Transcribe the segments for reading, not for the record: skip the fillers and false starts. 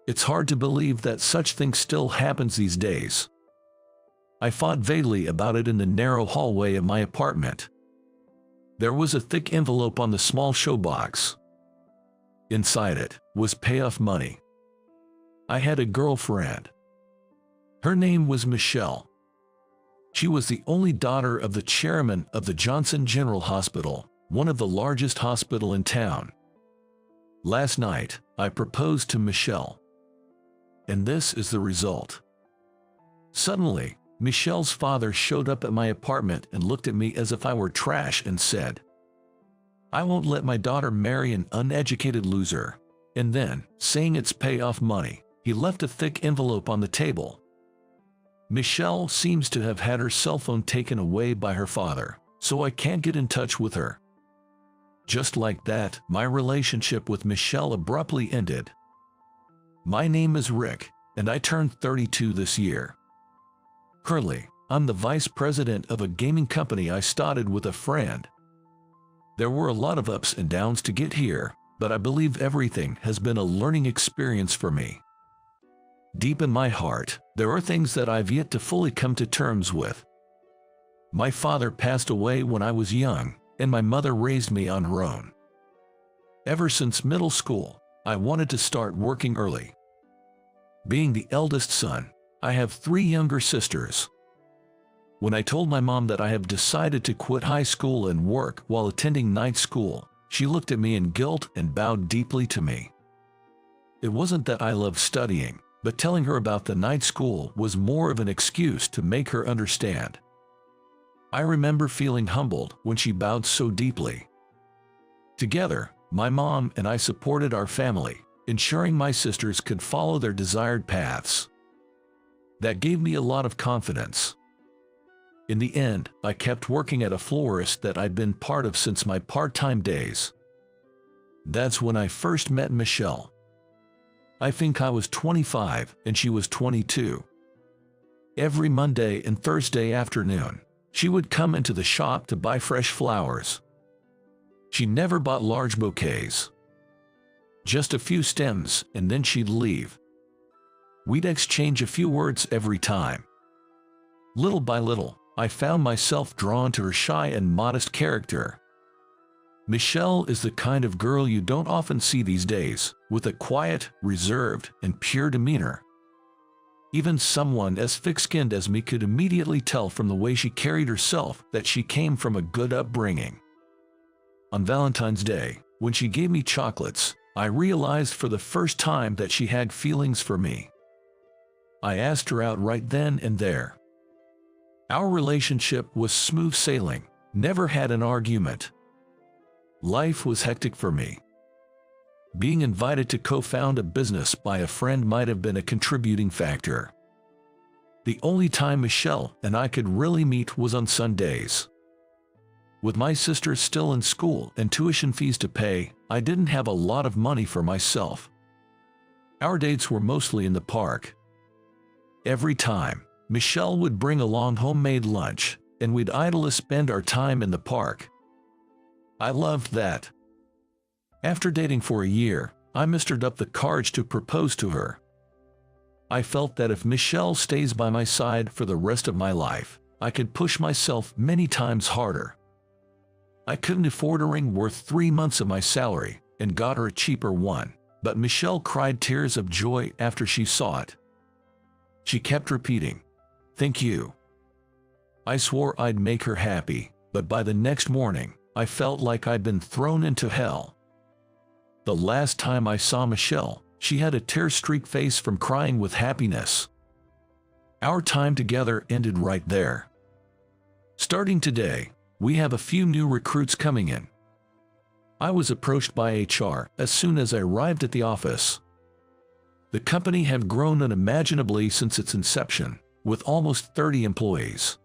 It's hard to believe that such things still happens these days. I thought vaguely about it in the narrow hallway of my apartment. There was a thick envelope on the small show box. Inside it was payoff money. I had a girlfriend. Her name was Michelle. She was the only daughter of the chairman of the Johnson General Hospital, one of the largest hospitals in town. Last night, I proposed to Michelle. And this is the result. Suddenly, Michelle's father showed up at my apartment and looked at me as if I were trash and said, "I won't let my daughter marry an uneducated loser." And then, saying it's payoff money, he left a thick envelope on the table. Michelle seems to have had her cell phone taken away by her father, so I can't get in touch with her. Just like that, my relationship with Michelle abruptly ended. My name is Rick, and I turned 32 this year. Currently, I'm the vice president of a gaming company I started with a friend. There were a lot of ups and downs to get here, but I believe everything has been a learning experience for me. Deep in my heart, there are things that I've yet to fully come to terms with. My father passed away when I was young, and my mother raised me on her own. Ever since middle school, I wanted to start working early. Being the eldest son, I have 3 younger sisters. When I told my mom that I have decided to quit high school and work while attending night school, she looked at me in guilt and bowed deeply to me. It wasn't that I loved studying, but telling her about the night school was more of an excuse to make her understand. I remember feeling humbled when she bowed so deeply. Together, my mom and I supported our family, ensuring my sisters could follow their desired paths. That gave me a lot of confidence. In the end, I kept working at a florist that I'd been part of since my part-time days. That's when I first met Michelle. I think I was 25 and she was 22. Every Monday and Thursday afternoon, she would come into the shop to buy fresh flowers. She never bought large bouquets. Just a few stems, and then she'd leave. We'd exchange a few words every time. Little by little, I found myself drawn to her shy and modest character. Michelle is the kind of girl you don't often see these days, with a quiet, reserved, and pure demeanor. Even someone as thick-skinned as me could immediately tell from the way she carried herself that she came from a good upbringing. On Valentine's Day, when she gave me chocolates, I realized for the first time that she had feelings for me. I asked her out right then and there. Our relationship was smooth sailing, never had an argument. Life was hectic for me. Being invited to co-found a business by a friend might have been a contributing factor. The only time Michelle and I could really meet was on Sundays. With my sisters still in school and tuition fees to pay, I didn't have a lot of money for myself. Our dates were mostly in the park. Every time, Michelle would bring along homemade lunch, and we'd idly spend our time in the park. I loved that. After dating for a year, I mustered up the courage to propose to her. I felt that if Michelle stays by my side for the rest of my life, I could push myself many times harder. I couldn't afford a ring worth 3 months of my salary, and got her a cheaper one, but Michelle cried tears of joy after she saw it. She kept repeating, "Thank you." I swore I'd make her happy, but by the next morning, I felt like I'd been thrown into hell. The last time I saw Michelle, she had a tear-streaked face from crying with happiness. Our time together ended right there. Starting today, we have a few new recruits coming in. I was approached by HR as soon as I arrived at the office. The company had grown unimaginably since its inception, with almost 30 employees.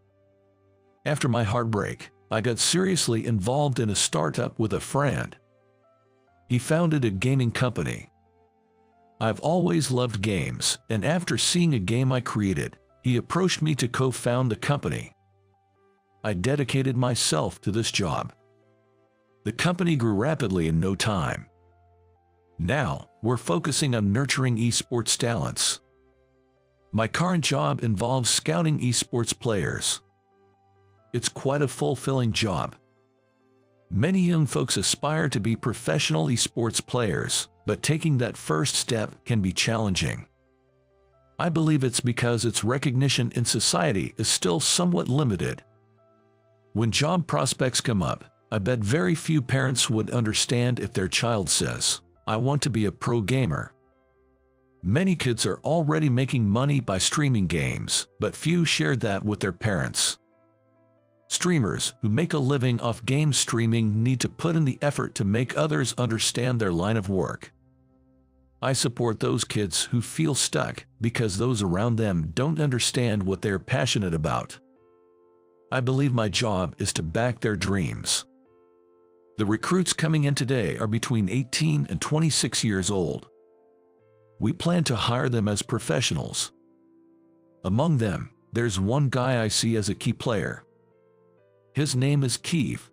After my heartbreak, I got seriously involved in a startup with a friend. He founded a gaming company. I've always loved games, and after seeing a game I created, he approached me to co-found the company. I dedicated myself to this job. The company grew rapidly in no time. Now, we're focusing on nurturing esports talents. My current job involves scouting esports players. It's quite a fulfilling job. Many young folks aspire to be professional esports players, but taking that first step can be challenging. I believe it's because its recognition in society is still somewhat limited. When job prospects come up, I bet very few parents would understand if their child says, "I want to be a pro gamer." Many kids are already making money by streaming games, but few share that with their parents. Streamers who make a living off game streaming need to put in the effort to make others understand their line of work. I support those kids who feel stuck because those around them don't understand what they're passionate about. I believe my job is to back their dreams. The recruits coming in today are between 18 and 26 years old. We plan to hire them as professionals. Among them, there's one guy I see as a key player. His name is Keith.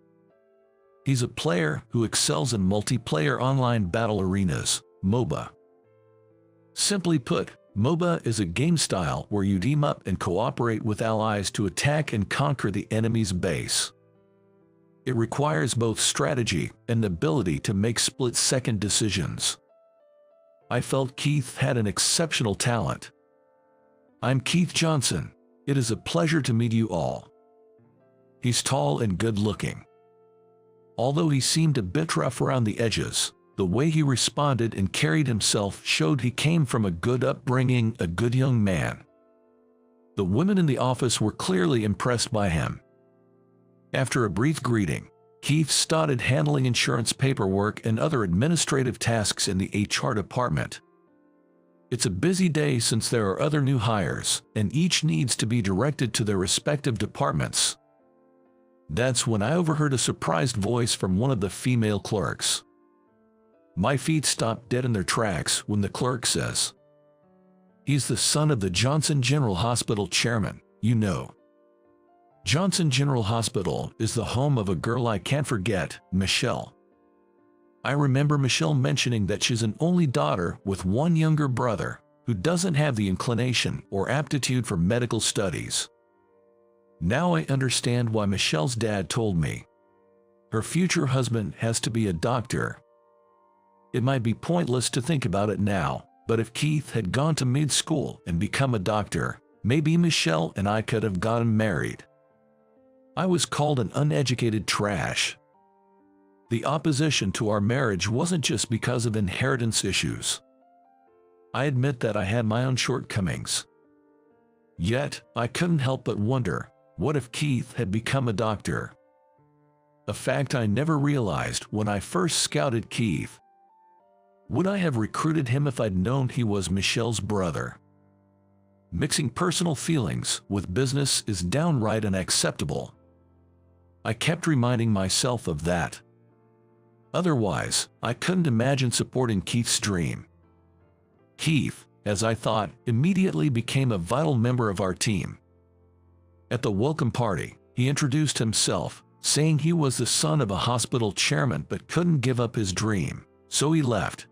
He's a player who excels in multiplayer online battle arenas, MOBA. Simply put, MOBA is a game style where you team up and cooperate with allies to attack and conquer the enemy's base. It requires both strategy and the ability to make split-second decisions. I felt Keith had an exceptional talent. I'm Keith Johnson. It is a pleasure to meet you all. He's tall and good-looking. Although he seemed a bit rough around the edges, the way he responded and carried himself showed he came from a good upbringing, a good young man. The women in the office were clearly impressed by him. After a brief greeting, Keith started handling insurance paperwork and other administrative tasks in the HR department. It's a busy day since there are other new hires, and each needs to be directed to their respective departments. That's when I overheard a surprised voice from one of the female clerks. My feet stopped dead in their tracks when the clerk says, "He's the son of the Johnson General Hospital chairman, you know." Johnson General Hospital is the home of a girl I can't forget, Michelle. I remember Michelle mentioning that she's an only daughter with one younger brother who doesn't have the inclination or aptitude for medical studies. Now I understand why Michelle's dad told me. Her future husband has to be a doctor. It might be pointless to think about it now, but if Keith had gone to mid-school and become a doctor, maybe Michelle and I could have gotten married. I was called an uneducated trash. The opposition to our marriage wasn't just because of inheritance issues. I admit that I had my own shortcomings. Yet, I couldn't help but wonder, what if Keith had become a doctor? A fact I never realized when I first scouted Keith. Would I have recruited him if I'd known he was Michelle's brother? Mixing personal feelings with business is downright unacceptable. I kept reminding myself of that. Otherwise, I couldn't imagine supporting Keith's dream. Keith, as I thought, immediately became a vital member of our team. At the welcome party, he introduced himself, saying he was the son of a hospital chairman but couldn't give up his dream, so he left.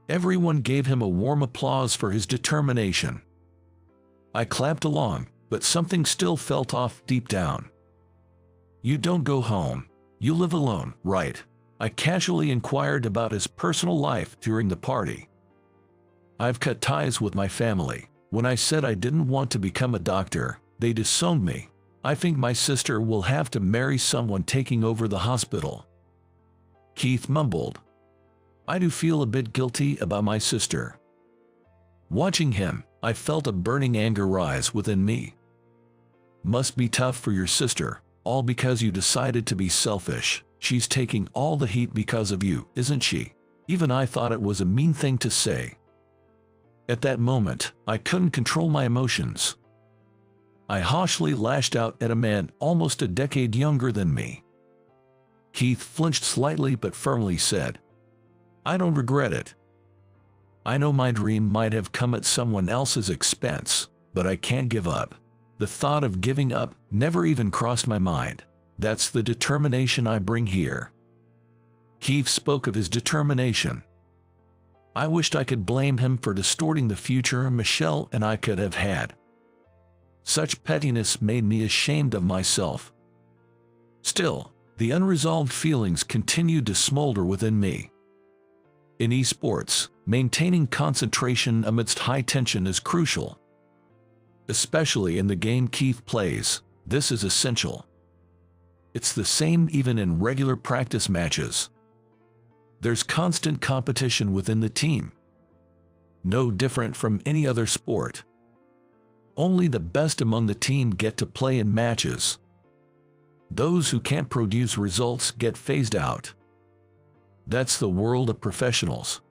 Everyone gave him a warm applause for his determination. I clapped along, but something still felt off deep down. "You don't go home. You live alone, right?" I casually inquired about his personal life during the party. "I've cut ties with my family. When I said I didn't want to become a doctor, they disowned me. I think my sister will have to marry someone taking over the hospital." Keith mumbled. "I do feel a bit guilty about my sister." Watching him, I felt a burning anger rise within me. "Must be tough for your sister, all because you decided to be selfish. She's taking all the heat because of you, isn't she?" Even I thought it was a mean thing to say. At that moment, I couldn't control my emotions. I harshly lashed out at a man almost a decade younger than me. Keith flinched slightly but firmly said, "I don't regret it. I know my dream might have come at someone else's expense, but I can't give up." The thought of giving up never even crossed my mind. That's the determination I bring here. Keith spoke of his determination. I wished I could blame him for distorting the future Michelle and I could have had. Such pettiness made me ashamed of myself. Still, the unresolved feelings continued to smolder within me. In esports, maintaining concentration amidst high tension is crucial. Especially in the game Keith plays, this is essential. It's the same even in regular practice matches. There's constant competition within the team. No different from any other sport. Only the best among the team get to play in matches. Those who can't produce results get phased out. That's the world of professionals.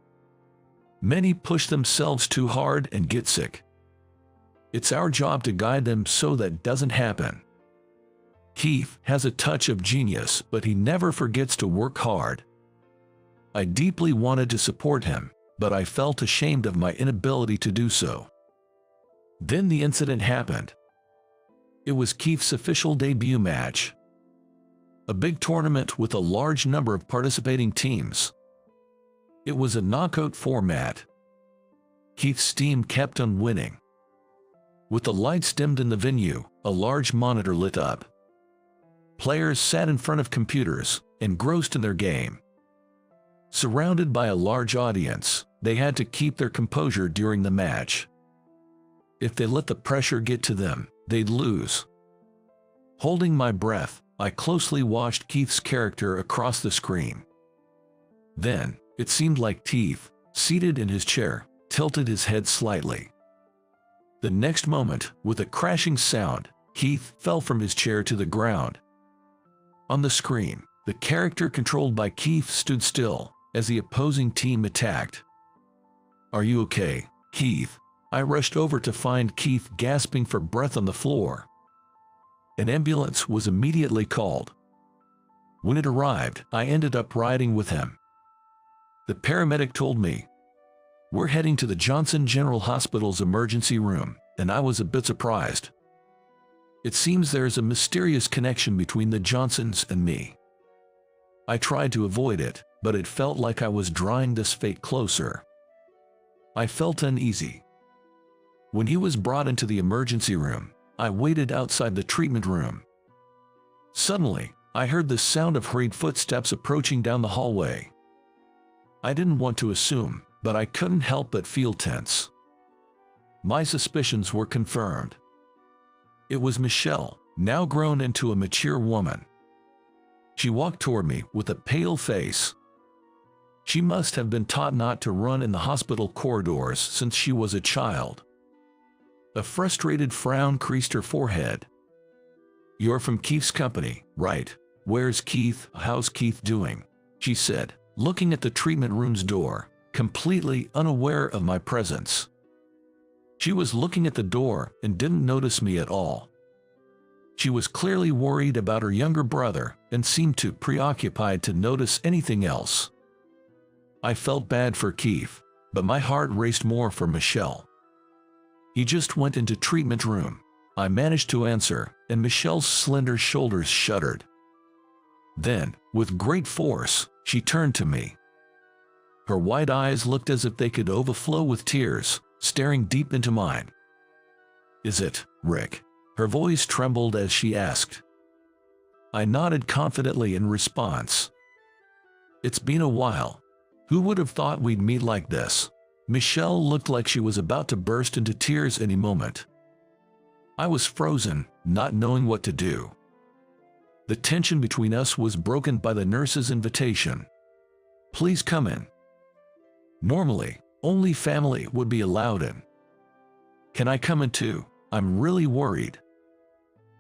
Many push themselves too hard and get sick. It's our job to guide them so that doesn't happen. Keith has a touch of genius, but he never forgets to work hard. I deeply wanted to support him, but I felt ashamed of my inability to do so. Then the incident happened. It was Keith's official debut match. A big tournament with a large number of participating teams. It was a knockout format. Keith's team kept on winning. With the lights dimmed in the venue, a large monitor lit up. Players sat in front of computers, engrossed in their game. Surrounded by a large audience, they had to keep their composure during the match. If they let the pressure get to them, they'd lose. Holding my breath, I closely watched Keith's character across the screen. Then, it seemed like Keith, seated in his chair, tilted his head slightly. The next moment, with a crashing sound, Keith fell from his chair to the ground. On the screen, the character controlled by Keith stood still as the opposing team attacked. "Are you okay, Keith?" I rushed over to find Keith gasping for breath on the floor. An ambulance was immediately called. When it arrived, I ended up riding with him. The paramedic told me, "We're heading to the Johnson General Hospital's emergency room," and I was a bit surprised. It seems there's a mysterious connection between the Johnsons and me. I tried to avoid it, but it felt like I was drawing this fate closer. I felt uneasy. When he was brought into the emergency room, I waited outside the treatment room. Suddenly, I heard the sound of hurried footsteps approaching down the hallway. I didn't want to assume, but I couldn't help but feel tense. My suspicions were confirmed. It was Michelle, now grown into a mature woman. She walked toward me with a pale face. She must have been taught not to run in the hospital corridors since she was a child. A frustrated frown creased her forehead. "You're from Keith's company, right? Where's Keith? How's Keith doing?" she said, looking at the treatment room's door, completely unaware of my presence. She was looking at the door and didn't notice me at all. She was clearly worried about her younger brother and seemed too preoccupied to notice anything else. I felt bad for Keith, but my heart raced more for Michelle. "He just went into treatment room," I managed to answer, and Michelle's slender shoulders shuddered. Then, with great force, she turned to me. Her wide eyes looked as if they could overflow with tears, staring deep into mine. "Is it, Rick?" Her voice trembled as she asked. I nodded confidently in response. "It's been a while. Who would have thought we'd meet like this?" Michelle looked like she was about to burst into tears any moment. I was frozen, not knowing what to do. The tension between us was broken by the nurse's invitation. "Please come in." Normally, only family would be allowed in. "Can I come in too? I'm really worried."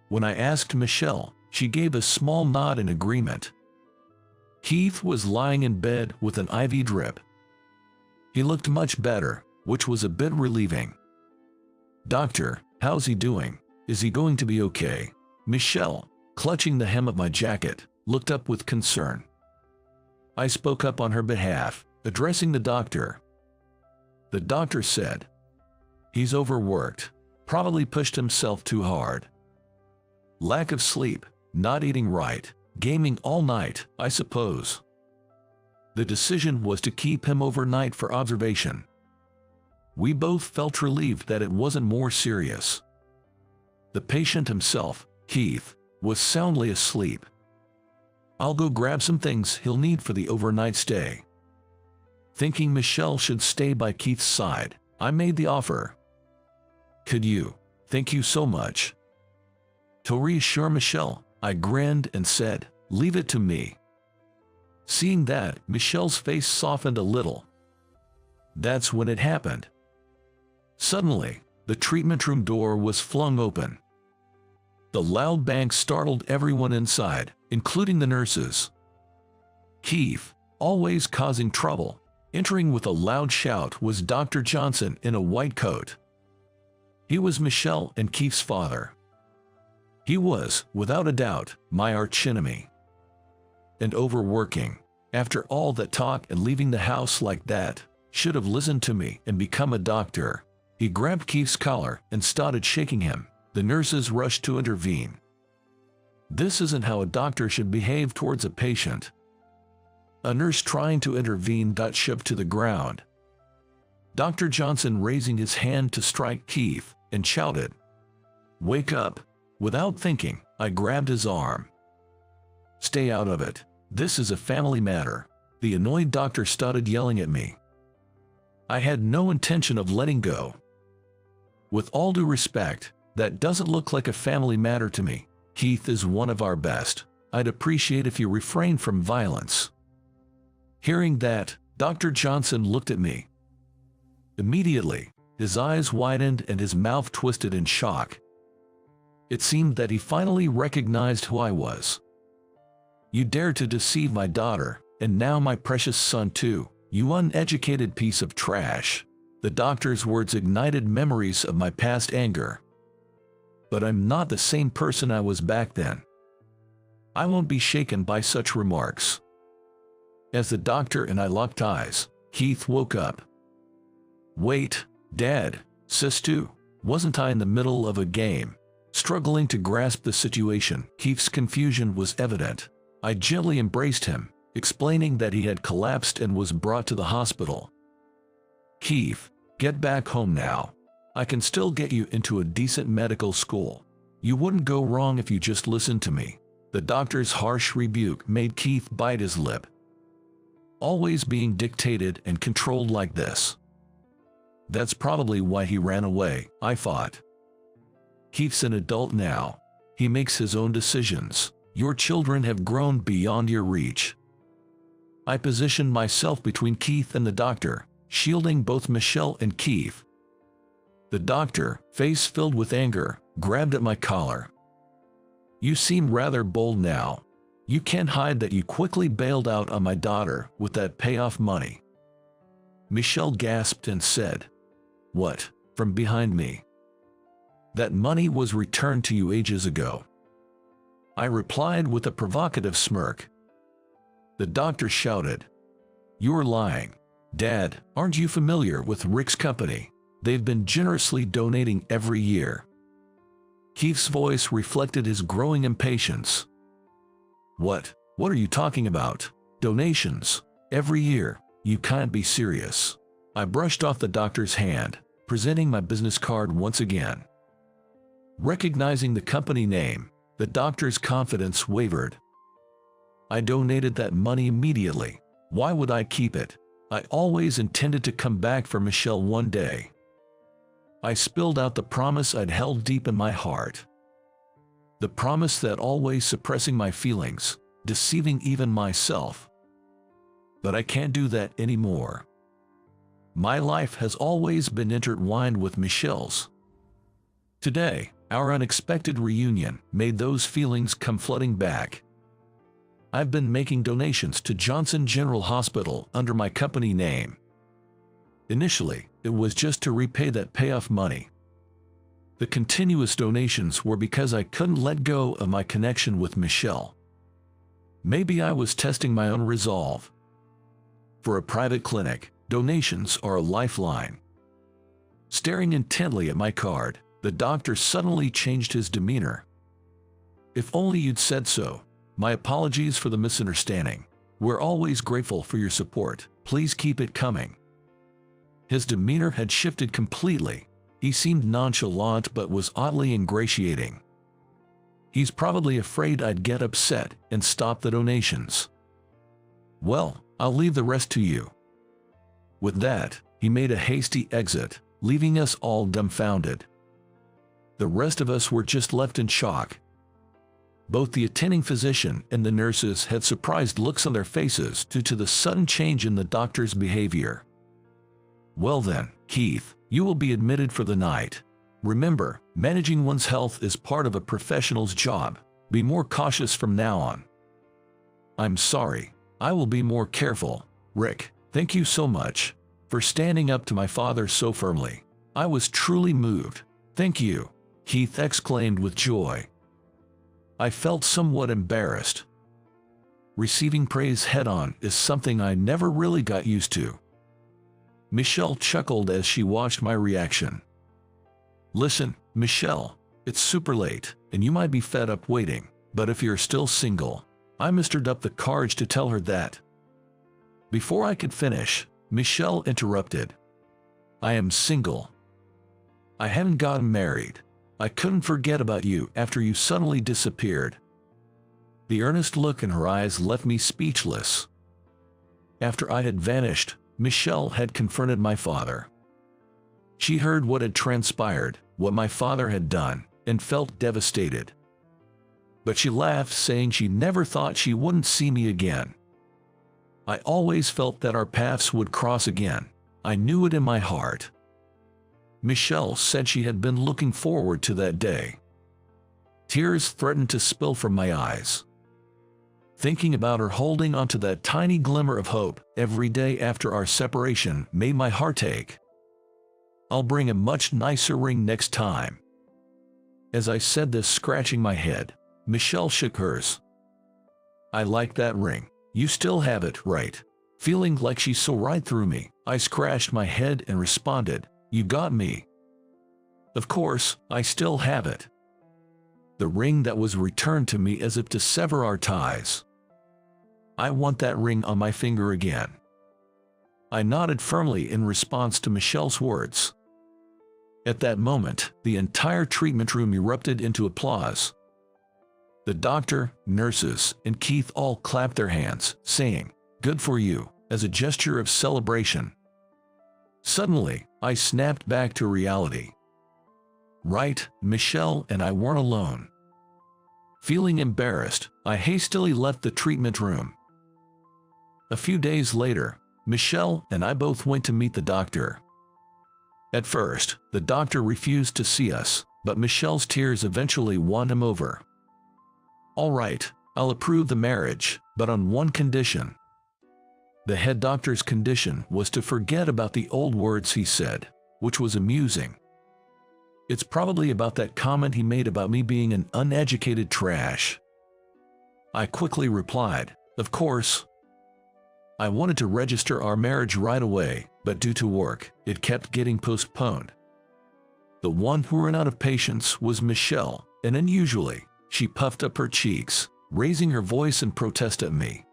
When I asked Michelle, she gave a small nod in agreement. Keith was lying in bed with an IV drip. He looked much better, which was a bit relieving. "Doctor, how's he doing? Is he going to be okay?" Michelle, clutching the hem of my jacket, looked up with concern. I spoke up on her behalf, addressing the doctor. The doctor said, "He's overworked, probably pushed himself too hard. Lack of sleep, not eating right, gaming all night, I suppose." The decision was to keep him overnight for observation. We both felt relieved that it wasn't more serious. The patient himself, Keith, was soundly asleep. "I'll go grab some things he'll need for the overnight stay." Thinking Michelle should stay by Keith's side, I made the offer. "Could you? Thank you so much." To reassure Michelle, I grinned and said, "Leave it to me." Seeing that, Michelle's face softened a little. That's when it happened. Suddenly, the treatment room door was flung open. The loud bang startled everyone inside, including the nurses. Keith, always causing trouble, entering with a loud shout, was Dr. Johnson in a white coat. He was Michelle and Keith's father. He was, without a doubt, my archenemy. And overworking. After all that talk and leaving the house like that, should have listened to me and become a doctor. He grabbed Keith's collar and started shaking him. The nurses rushed to intervene. This isn't how a doctor should behave towards a patient. A nurse trying to intervene got shoved to the ground. Dr. Johnson raising his hand to strike Keith and shouted, "Wake up!" Without thinking, I grabbed his arm. "Stay out of it. This is a family matter." The annoyed doctor started yelling at me. I had no intention of letting go. "With all due respect, that doesn't look like a family matter to me. Keith is one of our best. I'd appreciate if you refrain from violence." Hearing that, Dr. Johnson looked at me. Immediately, his eyes widened and his mouth twisted in shock. It seemed that he finally recognized who I was. "You dared to deceive my daughter, and now my precious son too, you uneducated piece of trash." The doctor's words ignited memories of my past anger. But I'm not the same person I was back then. I won't be shaken by such remarks. As the doctor and I locked eyes, Keith woke up. "Wait, Dad, sis too. Wasn't I in the middle of a game?" Struggling to grasp the situation, Keith's confusion was evident. I gently embraced him, explaining that he had collapsed and was brought to the hospital. "Keith, get back home now. I can still get you into a decent medical school. You wouldn't go wrong if you just listened to me." The doctor's harsh rebuke made Keith bite his lip. Always being dictated and controlled like this. That's probably why he ran away, I thought. Keith's an adult now. He makes his own decisions. Your children have grown beyond your reach. I positioned myself between Keith and the doctor, shielding both Michelle and Keith. The doctor, face filled with anger, grabbed at my collar. "You seem rather bold now. You can't hide that you quickly bailed out on my daughter with that payoff money." Michelle gasped and said, "What?" from behind me. "That money was returned to you ages ago." I replied with a provocative smirk. The doctor shouted, "You're lying. Dad, aren't you familiar with Rick's company? They've been generously donating every year." Keith's voice reflected his growing impatience. What are you talking about? Donations? Every year? You can't be serious." I brushed off the doctor's hand, presenting my business card once again. Recognizing the company name, the doctor's confidence wavered. "I donated that money immediately. Why would I keep it? I always intended to come back for Michelle one day." I spilled out the promise I'd held deep in my heart. The promise that always suppressing my feelings, deceiving even myself. But I can't do that anymore. My life has always been intertwined with Michelle's. Today, our unexpected reunion made those feelings come flooding back. I've been making donations to Johnson General Hospital under my company name. Initially, it was just to repay that payoff money. The continuous donations were because I couldn't let go of my connection with Michelle. Maybe I was testing my own resolve. For a private clinic, donations are a lifeline. Staring intently at my card, the doctor suddenly changed his demeanor. "If only you'd said so. My apologies for the misunderstanding. We're always grateful for your support. Please keep it coming." His demeanor had shifted completely. He seemed nonchalant but was oddly ingratiating. He's probably afraid I'd get upset and stop the donations. "Well, I'll leave the rest to you." With that, he made a hasty exit, leaving us all dumbfounded. The rest of us were just left in shock. Both the attending physician and the nurses had surprised looks on their faces due to the sudden change in the doctor's behavior. "Well then, Keith, you will be admitted for the night. Remember, managing one's health is part of a professional's job. Be more cautious from now on." "I'm sorry. I will be more careful. Rick, thank you so much for standing up to my father so firmly. I was truly moved." "Thank you," Keith exclaimed with joy. I felt somewhat embarrassed. Receiving praise head-on is something I never really got used to. Michelle chuckled as she watched my reaction. "Listen, Michelle, it's super late, and you might be fed up waiting, but if you're still single," I mustered up the courage to tell her that. Before I could finish, Michelle interrupted. "I am single. I haven't gotten married. I couldn't forget about you after you suddenly disappeared." The earnest look in her eyes left me speechless. After I had vanished, Michelle had confronted my father. She heard what had transpired, what my father had done, and felt devastated. But she laughed, saying she never thought she wouldn't see me again. I always felt that our paths would cross again. I knew it in my heart. Michelle said she had been looking forward to that day. Tears threatened to spill from my eyes. Thinking about her holding onto that tiny glimmer of hope every day after our separation made my heart ache. "I'll bring a much nicer ring next time." As I said this, scratching my head, Michelle shook hers. "I like that ring. You still have it, right?" Feeling like she saw right through me, I scratched my head and responded, "You got me." Of course, I still have it. The ring that was returned to me as if to sever our ties. I want that ring on my finger again. I nodded firmly in response to Michelle's words. At that moment, the entire treatment room erupted into applause. The doctor, nurses, and Keith all clapped their hands, saying, "Good for you," as a gesture of celebration. Suddenly, I snapped back to reality. Right, Michelle and I weren't alone. Feeling embarrassed, I hastily left the treatment room. A few days later, Michelle and I both went to meet the doctor. At first, the doctor refused to see us, but Michelle's tears eventually won him over. "All right, I'll approve the marriage, but on one condition." The head doctor's condition was to forget about the old words he said, which was amusing. It's probably about that comment he made about me being an uneducated trash. I quickly replied, "Of course." I wanted to register our marriage right away, but due to work, it kept getting postponed. The one who ran out of patience was Michelle, and unusually, she puffed up her cheeks, raising her voice in protest at me.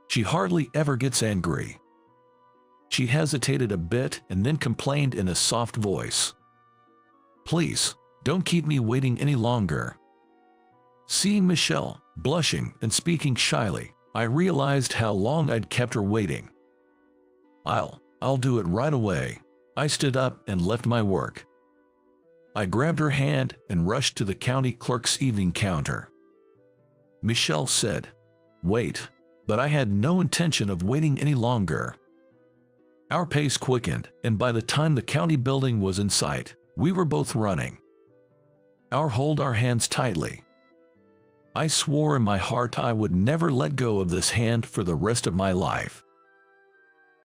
She hardly ever gets angry. She hesitated a bit and then complained in a soft voice, "Please, don't keep me waiting any longer." Seeing Michelle, blushing and speaking shyly, I realized how long I'd kept her waiting. I'll do it right away." I stood up and left my work. I grabbed her hand and rushed to the county clerk's evening counter. Michelle said, "Wait," but I had no intention of waiting any longer. Our pace quickened, and by the time the county building was in sight, we were both running. Held our hands tightly. I swore in my heart I would never let go of this hand for the rest of my life.